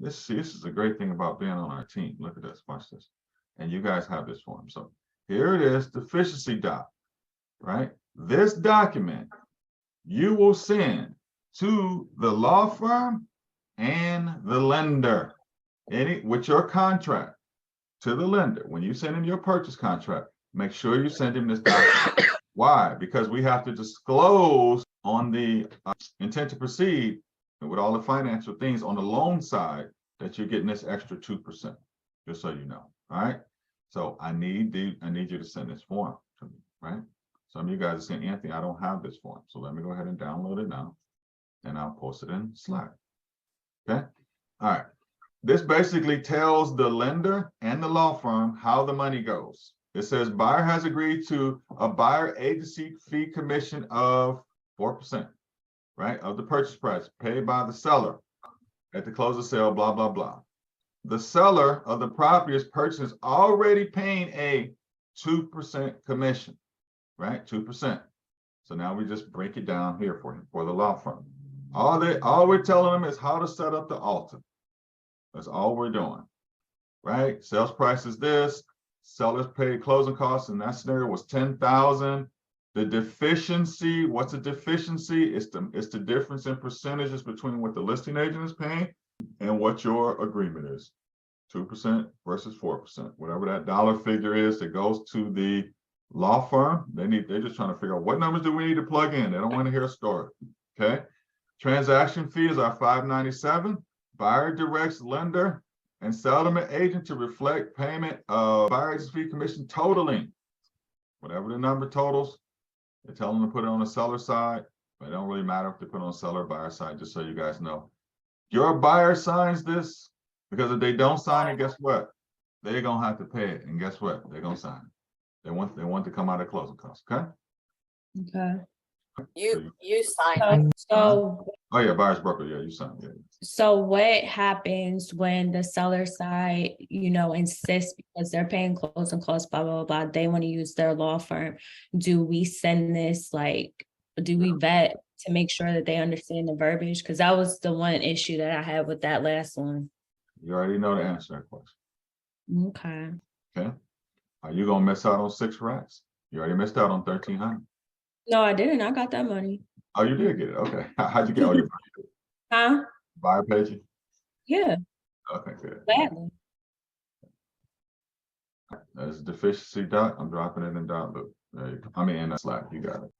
this is a great thing about being on our team. Look at this, watch this. And you guys have this form. So here it is, Deficiency Doc, right? This document you will send to the law firm and the lender. With your contract to the lender, when you send him your purchase contract, make sure you send him this document. Why? Because we have to disclose on the intent to proceed with all the financial things on the loan side that you're getting this extra 2%, just so you know. All right. So I need you to send this form to me, right? Some of you guys are saying, Anthony, I don't have this form. So let me go ahead and download it now, and I'll post it in Slack. Okay. All right. This basically tells the lender and the law firm how the money goes. It says buyer has agreed to a buyer agency fee commission of 4%, right, of the purchase price paid by the seller at the close of sale, blah, blah, blah. The seller of the property is purchased already paying a 2% commission, right? 2%. So now we just break it down here for him, for the law firm. All we're telling them is how to set up the altar. That's all we're doing, right? Sales price is this. Sellers paid closing costs in that scenario was $10,000. The deficiency, what's a deficiency? It's the difference in percentages between what the listing agent is paying and what your agreement is. 2% versus 4%, whatever that dollar figure is that goes to the law firm. They're just trying to figure out what numbers do we need to plug in. They don't want to hear a story. Okay. Transaction fees are $597. Buyer directs lender and settlement agent to reflect payment of buyer agency fee commission totaling whatever the number totals. They tell them to put it on the seller side, but it don't really matter if they put it on the seller or buyer side, just so you guys know. Your buyer signs this, because if they don't sign it, guess what? They're gonna have to pay it, and guess what? They're gonna sign it. They want to come out of closing costs. Okay. Okay. You sign it. So Oh yeah, buyer's broker. Yeah, you sign it. Yeah. so what happens when the seller side, insists because they're paying closing costs, blah, blah, blah, they want to use their law firm? Do we send this, do we vet to make sure that they understand the verbiage? Because that was the one issue that I had with that last one. You already know the answer to that question. Okay. Okay. Are you gonna miss out on 6 racks? You already missed out on 1,300. No, I didn't. I got that money. Oh, you did get it. Okay. How'd you get all your money? Huh? Buyer paid you? Yeah, Okay, good. gladly. That's Deficiency Doc. I'm dropping it in Dot Loop. In Slack. You got it.